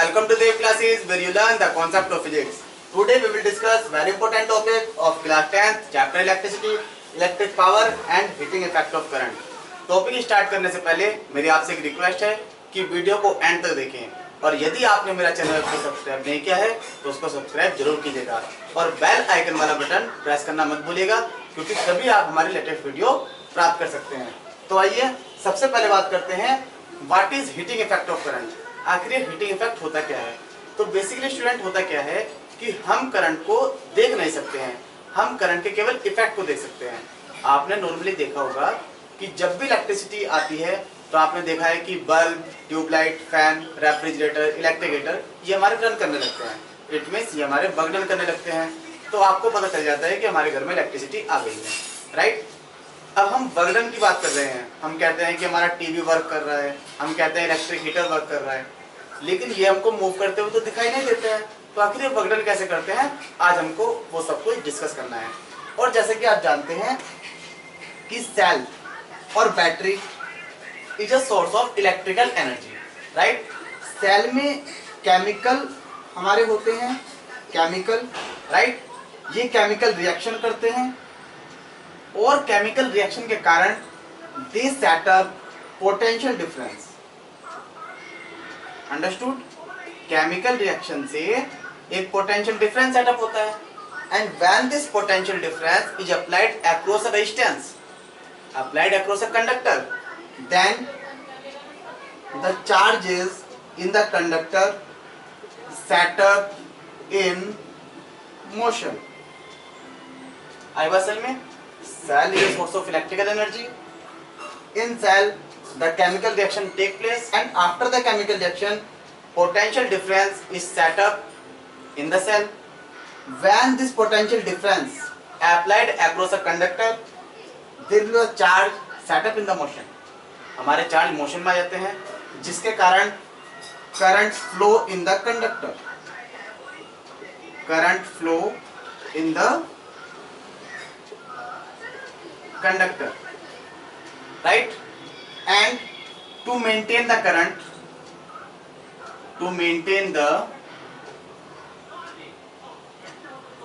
welcome to the classes where you learn the concept of physics. Today we will discuss very important topic of class 10th chapter electricity, electric power and heating effect of current. Topic start करने से पहले मेरी आपसे एक request है कि video को and तक देखें और यदि आपने मेरा चैनल को सब्सक्राइब नहीं किया है तो उसको सब्सक्राइब जरूर कीजिएगा और बेल आइकन वाला बटन प्रेस करना मत भूलिएगा क्योंकि तभी आप हमारी लेटेस्ट वीडियो प्राप्त कर सकते हैं। तो आइए सबसे पहले बात करते हैं what is heating effect of current. आखिर हीटिंग इफेक्ट होता क्या है? तो बेसिकली स्टूडेंट होता क्या है कि हम करंट को देख नहीं सकते हैं, हम करंट के केवल इफेक्ट को देख सकते हैं। आपने नॉर्मली देखा होगा कि जब भी इलेक्ट्रिसिटी आती है तो आपने देखा है कि bulb, tube light, fan, refrigerator, electric heater ये हमारे रन करने लगते हैं। इट मीन्स ये हमारे वर्क डन करने लगते हैं, तो आपको पता चल जाता है कि हमारे घर में इलेक्ट्रिसिटी आ गई है, राइट। अब हम वर्क डन की बात कर रहे हैं, हम कहते हैं कि हमारा टीवी वर्क कर रहा है, हम कहते हैं इलेक्ट्रिक हीटर वर्क कर रहा है, लेकिन ये हमको मूव करते हुए तो दिखाई नहीं देते हैं। तो आखिर ये वर्क डन कैसे करते हैं, आज हमको वो सब कुछ डिस्कस करना है। और जैसे कि आप जानते हैं कि सेल और battery is a source of electrical energy, right. Cell में केमिकल हमारे होते हैं, केमिकल, राइट। ये केमिकल रिएक्शन करते हैं और केमिकल रिएक्शन के कारण they set up potential difference. Understood? Chemical reaction से एक पोटेंशियल डिफरेंस सेटअप होता है and when this potential difference is applied across a resistance, applied across a conductor, then the charges in the conductor set up in motion. आई बात समझ में? Cell is a source of electrical energy. In cell, the chemical reaction take place, and after the chemical reaction, potential difference is set up in the cell. When this potential difference applied across a conductor, there will be a charge set up in the motion. हमारे charge motion में आ जाते हैं जिसके कारण current flow in the conductor, current flow in the conductor, right. And to maintain the current, to maintain the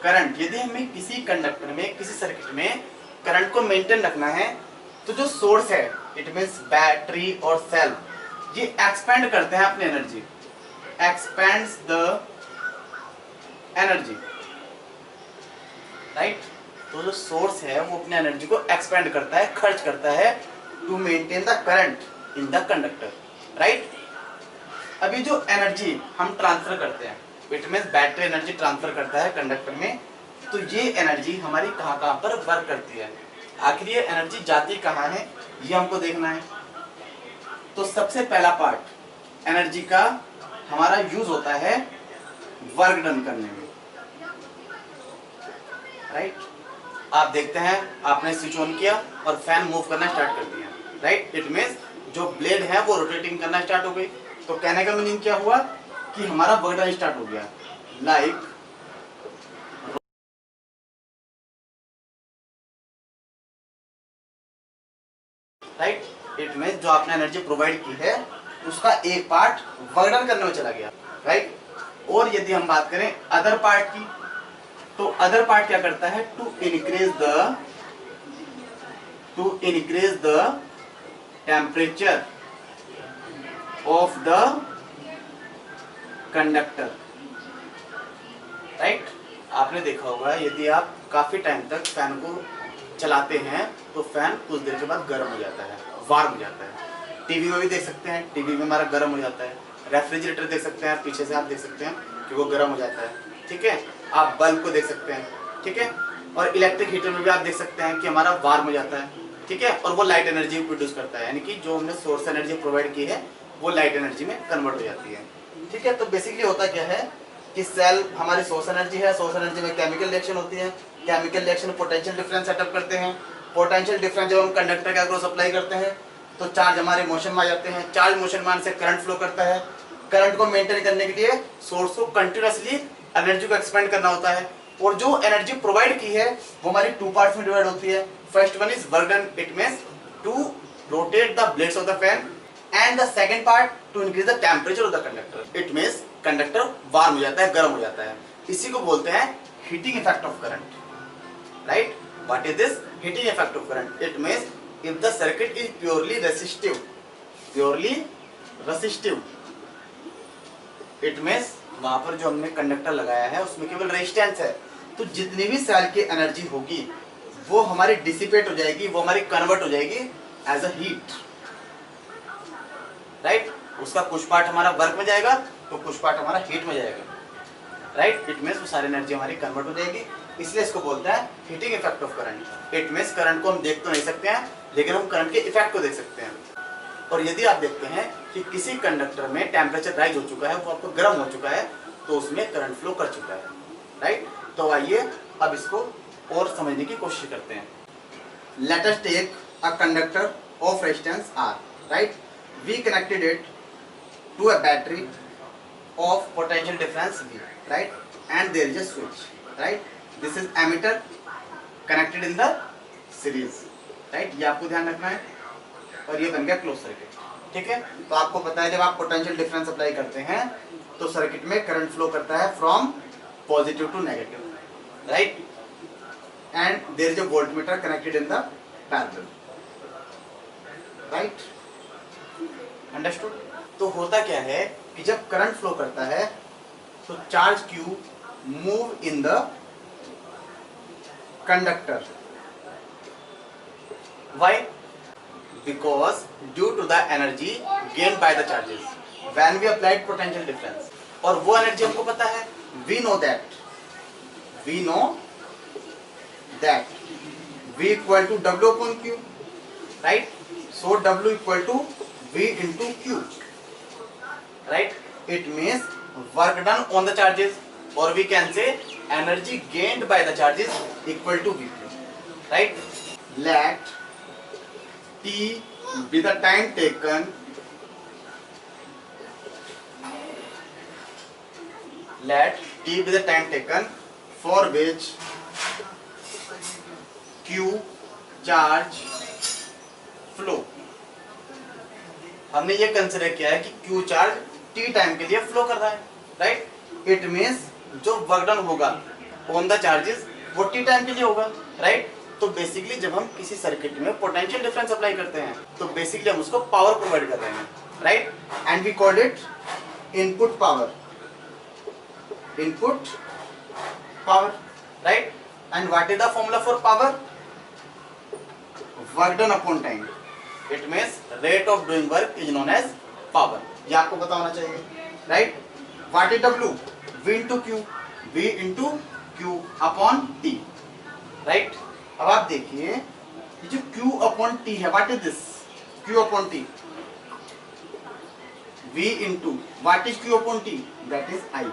current, यदि हमें किसी कंडक्टर में, किसी सर्किट में करंट को मेंटेन रखना है तो जो सोर्स है, इट मींस बैटरी और सेल, ये एक्सपेंड करते हैं अपनी energy, expends the energy, right. तो जो सोर्स है वो अपनी एनर्जी को एक्सपेंड करता है, खर्च करता है to maintain the current in the conductor, right. अभी जो एनर्जी हम ट्रांसफर करते हैं, it means battery energy transfer करता है कंडक्टर में, तो ये एनर्जी हमारी कहाँ कहाँ पर वर्क करती है। आखिर ये एनर्जी जाती कहाँ है ये हमको देखना है। तो सबसे पहला पार्ट एनर्जी का हमारा यूज होता है वर्क डन करने में, राइट। आप देखते हैं आपने स्विच ऑन किया और फैन मूव करना स्टार्ट कर दिया, राइट। इट मींस जो ब्लेड है वो रोटेटिंग करना स्टार्ट हो गई। तो कहने का मीनिंग क्या हुआ कि हमारा वर्क डन स्टार्ट हो गया, लाइक राइट। इट मींस जो आपने एनर्जी प्रोवाइड की है उसका एक पार्ट वर्क डन करने में चला गया, राइट। और यदि हम बात करें अदर पार्ट की, तो अदर पार्ट क्या करता है, to increase the temperature of the conductor, right. आपने देखा होगा यदि आप काफी टाइम तक फैन को चलाते हैं तो फैन कुछ देर के बाद गर्म हो जाता है, वार्म हो जाता है। टीवी में भी देख सकते हैं, टीवी में हमारा गर्म हो जाता है। रेफ्रिजरेटर देख सकते हैं, पीछे से आप देख सकते हैं कि वो गर्म हो जाता है, ठीक है। आप बल्ब को देख सकते हैं, ठीक है। और इलेक्ट्रिक हीटर में भी आप देख सकते हैं कि हमारा वार्म हो जाता है, ठीक है। और वो लाइट एनर्जी प्रोड्यूस करता है, यानी कि जो हमने सोर्स एनर्जी प्रोवाइड की है वो लाइट एनर्जी में कन्वर्ट हो जाती है, ठीक है। तो बेसिकली होता क्या है कि सेल हमारी सोर्स एनर्जी है, सोर्स एनर्जी में केमिकल रिएक्शन होती है, chemical reaction potential difference setup करते हैं। पोटेंशियल डिफरेंस जब हम कंडक्टर के अक्रॉस अप्लाई करते हैं तो चार्ज हमारे मोशन में आ जाते हैं, चार्ज मोशन में आने से करंट फ्लो करता है। करंट को मेंटेन करने के लिए सोर्स को कंटिन्यूअसली एनर्जी को एक्सपेंड करना होता है और जो एनर्जी प्रोवाइड की है वो हमारी टू पार्ट्स में डिवाइड होती है। First one is work done, it means to rotate the blades of the fan, and the second part to increase the temperature of the conductor. It means conductor warm हो जाता है, गर्म हो जाता है। इसी को बोलते हैं heating effect of current. Right, what is this heating effect of current? It means if the circuit is purely resistive, it means वहां पर जो हमने कंडक्टर लगाया है उसमें केवल रेजिस्टेंस है, तो जितनी भी सेल की एनर्जी होगी वो हमारी डिसिपेट हो जाएगी, वो हमारी कन्वर्ट हो जाएगी एज अ हीट। राइट, उसका कुछ पार्ट हमारा वर्क में जाएगा तो कुछ पार्ट हमारा हीट में जाएगा। राइट, इट मींस वो सारी एनर्जी हमारी कन्वर्ट हो जाएगी, इसलिए इसको बोलते हैं heating effect of current. It means current को हम देख तो नहीं सकते हैं, लेकिन हम करंट के इफेक्ट को देख सकते हैं। और यदि आप देखते हैं कि किसी कंडक्टर में टेम्परेचर राइज हो चुका है, वो आपको गर्म हो चुका है, तो उसमें करंट फ्लो कर चुका है। राइट, तो आइए अब इसको और समझने की कोशिश करते हैं। Let us take a conductor of resistance R। Right, we connected it to a battery of potential difference V, right, and there is a switch, right, this is ammeter connected in the series, right, ये आपको ध्यान रखना है। और ये बन गया close circuit. ठीक है, तो आपको पता है जब आप पोटेंशियल डिफरेंस अप्लाई करते हैं तो सर्किट में करंट फ्लो करता है from positive to negative, right, and there is a voltmeter connected in the parallel, right, understood. तो होता क्या है कि जब करंट फ्लो करता है तो charge Q move in the conductor. Why? Because due to the energy gain by the charges when we applied potential difference. और वो एनर्जी हमको पता है, we know that V equal to W upon Q, right, so W equal to V into Q। Right, it means work done on the charges, or we can say energy gained by the charges equal to V2. Right, let T be the time taken, for which Q charge flow। हमने ये consider किया है कि Q charge T time के लिए flow कर रहा है। राइट, इट मींस जो वर्क डन होगा ऑन द चार्जेस वो T टाइम के लिए होगा। राइट, तो बेसिकली जब हम किसी सर्किट में पोटेंशियल डिफरेंस अप्लाई करते हैं तो बेसिकली हम उसको पावर प्रोवाइड कर रहे हैं। Right, and we called it input power. Right, and what is the formula for power? Work done upon time. It means rate of doing work is known as power. ये आपको पता होना चाहिए। Right, what is W? V into Q, V into Q upon T। Right, अब आप देखिए ये जो Q अपॉन T है, what is this? Q upon T, V into what is Q upon T? That is I।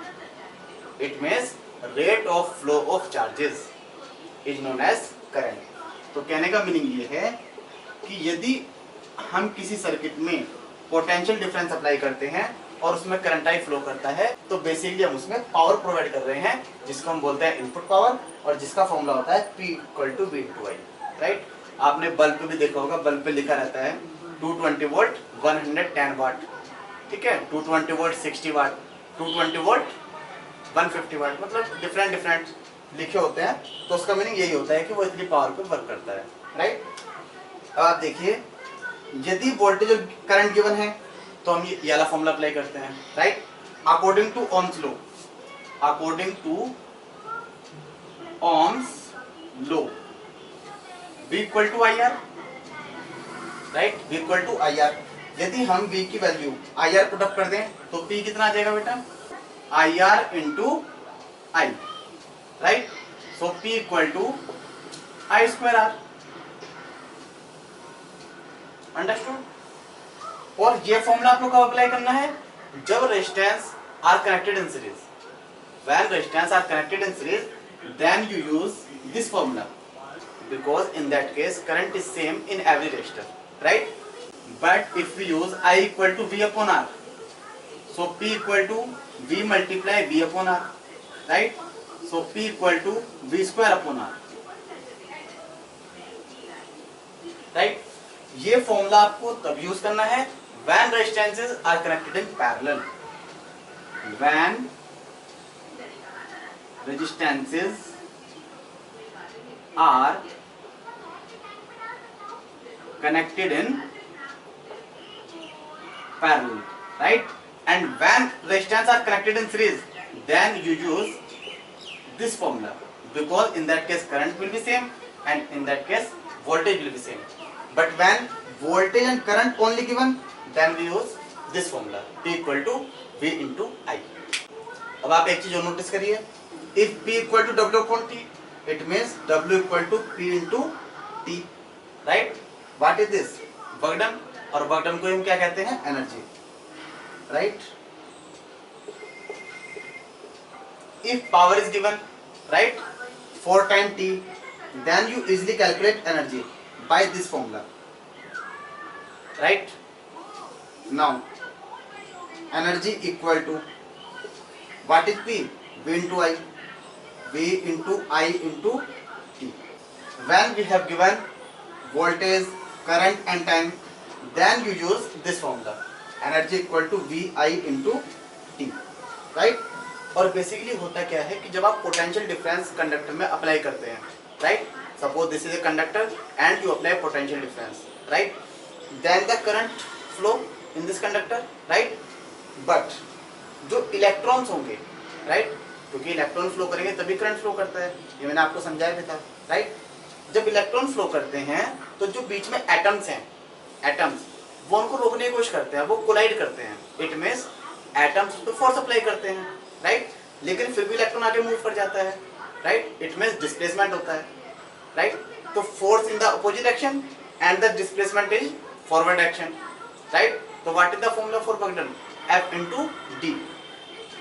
It means rate of flow of charges is known as current. तो कहने का meaning ये है कि यदि हम किसी सर्किट में पोटेंशियल डिफरेंस अप्लाई करते हैं और उसमें करंट आई फ्लो करता है तो बेसिकली हम उसमें पावर प्रोवाइड कर रहे हैं, जिसको हम बोलते हैं इनपुट पावर, और जिसका फॉर्मूला होता है P equal to V into I। Right, आपने बल्ब पे भी देखा होगा, बल्ब पे लिखा रहता है 220 वोल्ट 110 वाट। ठीक है, 220 वोल्ट 60 वाट, 220 वोल्ट 150 वाट, मतलब डिफरेंट लिखे होते हैं। तो उसका मीनिंग यही होता है कि वो इतनी पावर पे वर्क करता है। राइट, अब आप देखिए यदि वोल्टेज और करंट गिवन है तो हम ये वाला फॉर्मूला अप्लाई करते हैं। Right, according to Ohm's law V equal to IR। Right, V equal to IR। यदि हम V की वैल्यू IR पुटअप कर दें तो P कितना आ जाएगा बेटा? IR into I। Right, so P equal to I square R। Understood. और ये फॉर्मूला आपको कब अप्लाई करना है? जब resistance are connected in series. When resistance are connected in series then you use this formula, because in that case current is same in every resistor. Right, but if we use I equal to V upon R, so P equal to V multiply V upon R। Right, so P equal to V square upon R। Right, ये formula आपको तब use करना है when resistances are connected in parallel, when resistances are connected in parallel, right? And when resistance are connected in series, then you use this formula, because in that case current will be same and in that case voltage will be same. But when voltage and current only given, then we use this formula, P equal to V into I. अब आप एक चीज और notice करिए, if P equal to W upon T, it means W equal to P into T, right? What is this? Work done, और work done को हम क्या कहते हैं? Energy, right? If power is given, right, 4 times T, then you easily calculate energy by this formula, right? Now energy equal to, what is P? V into I, V into I into T. When we have given voltage, current and time, then you use this formula, energy equal to V I into T, right? और basically होता क्या है कि जब आप potential difference conductor में apply करते हैं, right, suppose this is a conductor and you apply potential difference, right, then the current flow in this conductor, right, but जो इलेक्ट्रॉन्स होंगे, राइट, क्योंकि इलेक्ट्रॉन फ्लो करेंगे तभी करंट फ्लो करता है, ये मैंने आपको समझाया भी था, राइट। जब इलेक्ट्रॉन फ्लो करते हैं तो जो बीच में एटम्स हैं, एटम्स वो उनको रोकने की कोशिश करते हैं, वो कोलाइड करते हैं, इट मींस एटम्स पे फोर्स अप्लाई करते हैं, राइट, लेकिन फिर भी इलेक्ट्रॉन आगे मूव कर जाता है, राइट, इट मींस डिस्प्लेसमेंट होता है, राइट। तो force in the opposite action and the displacement is forward action, right. तो what is the formula for work done? F into D,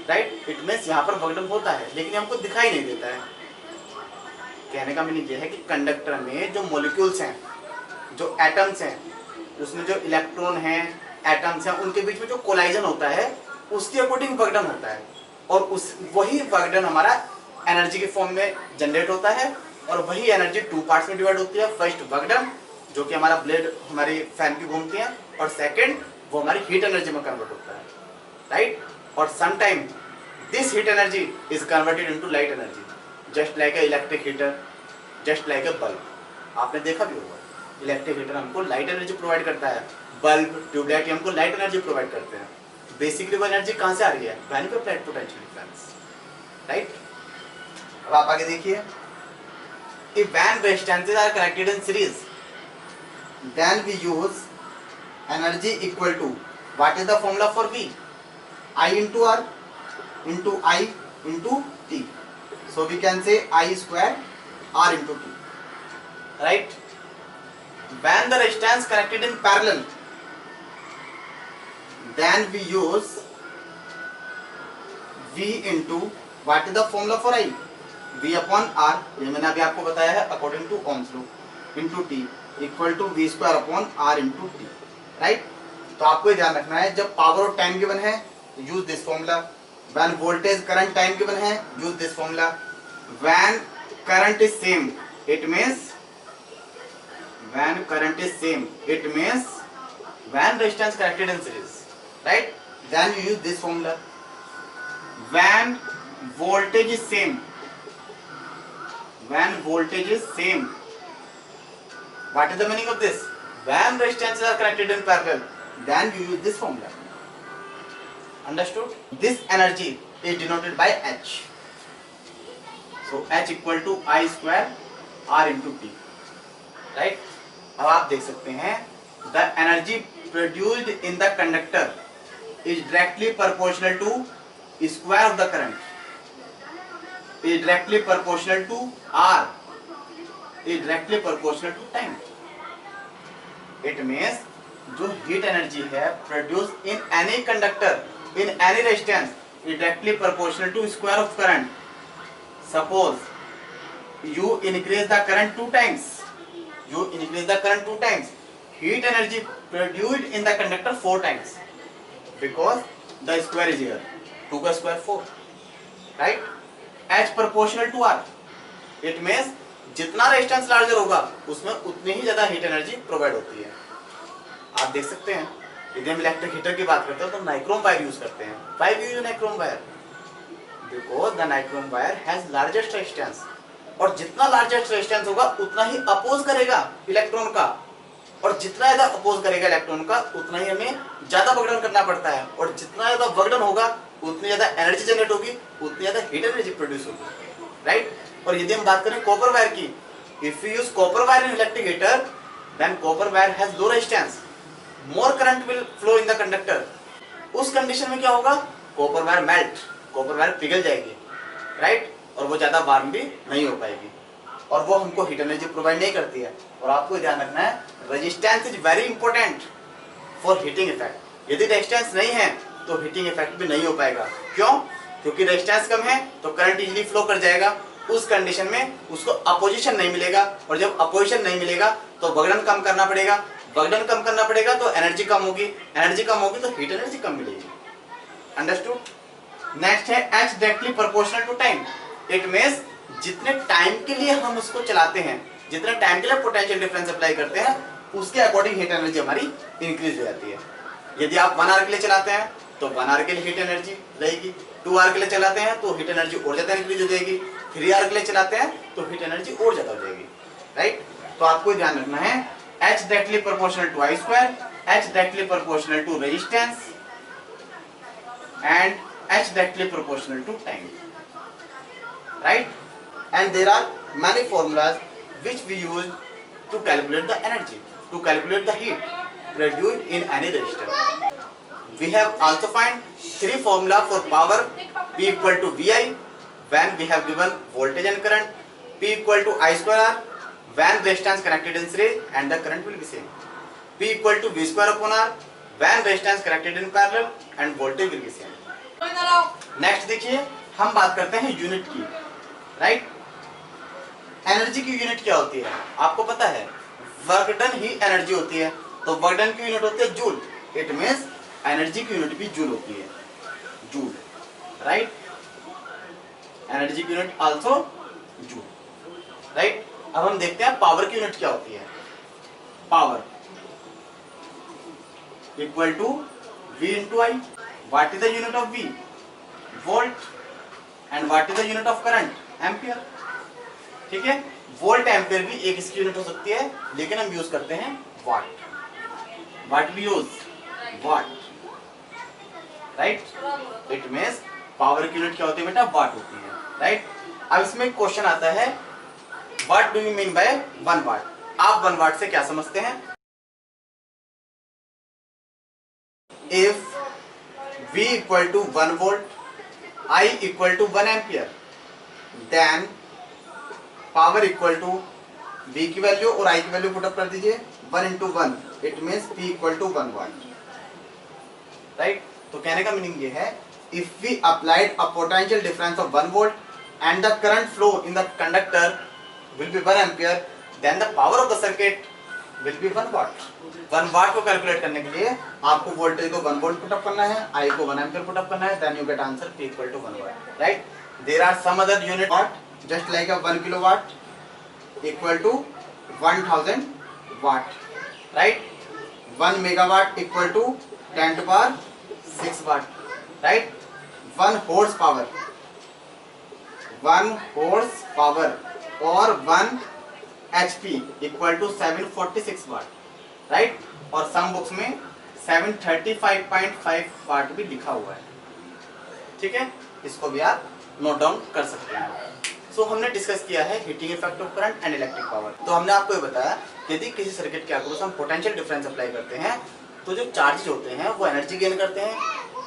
right, it means यहाँ पर work done होता है लेकिन हमको दिखाई नहीं देता है। कहने का मीनिंग ये है कि कंडक्टर में जो मॉलिक्यूल्स हैं, जो एटम्स हैं, उसमें जो इलेक्ट्रॉन हैं, एटम्स हैं, उनके बीच में जो कोलाइजन होता है उसके अकॉर्डिंग वर्क डन होता है, और उस वही वर्क डन हमारा एनर्जी के फॉर्म में जनरेट होता है, और वही एनर्जी 2 पार्ट्स में डिवाइड होती है। फर्स्ट वर्क डन, जो कि हमारा ब्लेड हमारी फैन की घूमती है, और सेकंड वो हमारी हीट एनर्जी में कन्वर्ट होता है, राइट। और some time this heat energy is converted into light energy, just like a electric heater, just like a bulb. आपने देखा भी होगा, इलेक्ट्रिक हीटर हमको लाइट एनर्जी प्रोवाइड करता है, बल्ब, ट्यूबलाइट हमको लाइट एनर्जी प्रोवाइड करते हैं। बेसिकली वो एनर्जी कहाँ से आ रही है? वैल्यू पे अप्लाइड पोटेंशियल डिफरेंस, राइट। अब आप आगे देखिए, if when resistances are connected in series, then we use energy equal to, what is the formula for V? I into R into I into T. So we can say I square R into T, right? When the resistance connected in parallel, then we use V into, what is the formula for I? V upon R, ये मैंने अभी आपको बताया है according to Ohm's law, into T equal to V square upon R into T, right. तो आपको ये ध्यान रखना है, जब पावर और टाइम गिवन है use this formula, when voltage current time given है use this formula, when current is same it means, when current is same it means when resistance connected in series, right, then you use this formula. When voltage is same, when voltage is same, what is the meaning of this? When resistances are connected in parallel, then you use this formula, understood? This energy is denoted by H, so H equal to I square R into T, right? अब आप देख सकते हैं, the energy produced in the conductor is directly proportional to square of the current, is directly proportional to R, is directly proportional to time. It means जो heat energy है produced in any conductor, in any resistance, is directly proportional to square of current. Suppose you increase the current 2 times, you increase the current 2 times, heat energy produced in the conductor 4 times, because the square is here, 2 का square 4, right? H proportional to R, it means जितना resistance larger होगा उसमें उतनी ही ज्यादा heat energy provide होती है। आप देख सकते हैं यदि हम इलेक्ट्रिक हीटर की बात करते हैं तो नाइक्रोम वायर यूज करते हैं। Why we use nichrome wire? Because the nichrome wire has largest resistance, और जितना लार्जेस्ट रेजिस्टेंस होगा उतना ही अपोज करेगा इलेक्ट्रॉन का, और जितना ज्यादा अपोज करेगा इलेक्ट्रॉन का उतना ही हमें ज्यादा वर्कडन करना पड़ता है, और जितना ज्यादा वर्कडन होगा उतनी ज्यादा एनर्जी जनरेट होगी, उतनी ज्यादा हीट एनर्जी प्रोड्यूस होगी, राइट। और यदि हम बात करें कॉपर वायर की, if you use copper wire in electric heater than copper wire has low resistance, more current will flow in the conductor. उस कंडीशन में क्या होगा? Copper wire melt, copper wire पिघल जाएगी, राइट, और वो ज्यादा वार्म भी नहीं हो पाएगी, और वो हमको हीट एनर्जी प्रोवाइड नहीं करती है। और आपको ध्यान रखना है resistance is very important for heating effect. यदि रेजिस्टेंस नहीं है तो हीटिंग इफेक्ट भी नहीं हो पाएगा। क्यों? क्योंकि रेजिस्टेंस कम है तो करंट इजीली फ्लो कर जाएगा, उस कंडीशन में उसको अपोजिशन नहीं मिलेगा, और जब अपोजिशन नहीं मिलेगा तो वर्कडन कम करना पड़ेगा, वर्कडन कम करना पड़ेगा तो एनर्जी कम होगी, एनर्जी कम होगी तो हीट एनर्जी कम मिलेगी। अंडरस्टूड? नेक्स्ट है H directly proportional to time. It means जितने टाइम के लिए हम उसको चलाते हैं, जितने टाइम के लिए पोटेंशियल डिफरेंस अप्लाई करते हैं, उसके अकॉर्डिंग हीट एनर्जी हमारी इंक्रीज हो जाती है। यदि आप 1 आवर के लिए चलाते हैं तो 1 आवर के लिए हीट एनर्जी रहेगी, 2 आवर के लिए चलाते हैं तो हीट एनर्जी और ज्यादा इंक्रीज हो जाएगी, 3 आवर के लिए चलाते हैं तो हीट एनर्जी और ज्यादा हो जाएगी, राइट। तो आपको ध्यान रखना है H directly proportional to I square, H directly proportional to resistance and H directly proportional to time, right? And there are many formulas which we use to calculate the energy, to calculate the heat produced in any resistor. We have also find 3 formula for power: P equal to VI when we have given voltage and current, P equal to I square R when resistance connected in series and the current will be same, P equal to V square upon R when resistance connected in parallel and voltage will be same. Next देखिए, हम बात करते हैं unit की, right. Energy की unit क्या होती है? आपको पता है वर्क डन ही एनर्जी होती है, तो वर्क डन की यूनिट होती है जूल। इट मींस एनर्जी की यूनिट भी जूल होती है, जूल, राइट। एनर्जी की यूनिट आल्सो जूल, राइट। अब हम देखते हैं पावर की यूनिट क्या होती है। Power equal to V into I. What is the unit of V? Volt. And what is the unit of current? Ampere. ठीक है, वोल्ट एम्पियर भी एक इसकी यूनिट हो सकती है, लेकिन हम यूज करते हैं watt. What we use? Watt, right. It means power की यूनिट क्या होती है बेटा? वाट होती है, राइट। अब इसमें क्वेश्चन आता है what do you mean by 1 वाट? आप 1 वाट से क्या समझते हैं? If V equal to 1 volt, I equal to 1 ampere, then power equal to V की वैल्यू और I की वैल्यू पुट अप कर दीजिए, 1 into 1, it means P equal to 1 watt, right? तो कहने का मीनिंग ये है, if we applied a potential difference of 1 volt and the current flow in the conductor will be 1 ampere, then the power of the circuit will be 1 watt. 1 watt को calculate करने के लिए आपको वोल्टेज को 1 volt put up करना है, I को 1 ampere put up करना है, then you get answer P equal to 1 watt, right? There are some other unit watt, just like a 1 kilowatt equal to 1000 watt, right? 1 megawatt equal to 10 to power 6 watt, right? 1 horsepower or 1 HP equal to 746 watt, right. और some books में 735.5 वाट भी लिखा हुआ है, ठीक है, इसको भी आप नोट डाउन कर सकते हैं। सो हमने डिस्कस किया है heating effect of current and electric power. तो हमने आपको ये बताया कि यदि किसी सर्किट के अक्रॉस हम पोटेंशियल डिफरेंस अप्लाई करते हैं तो जो चार्जेस होते हैं वो एनर्जी गेन करते हैं,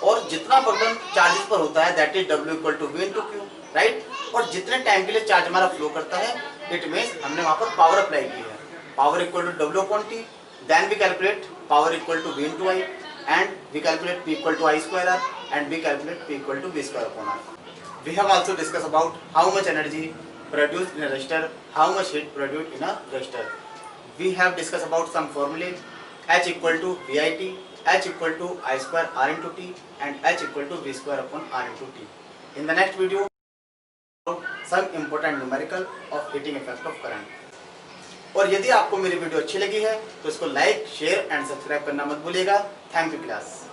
और जितना बर्डन चार्जेस पर होता है that is W equal to V into Q, right. और जितने टाइम के लिए चार्ज हमारा फ्लो करता है, इट मींस हमने वहां पर पावर अप्लाई की है। Power equal to W upon T, then we calculate power equal to V into I, and we calculate P equal to I square R, and we calculate P equal to V square upon R. We have also discussed about how much energy produced in a resistor, how much heat produced in a resistor. We have discussed about some formulae: H equal to VIT, H equal to I square R into T, and H equal to V square upon R into T. In the next video, some important numerical of heating effect of current. और यदि आपको मेरी video अच्छी लगी है तो इसको like, share and subscribe करना मत भूलिएगा। Thank you class.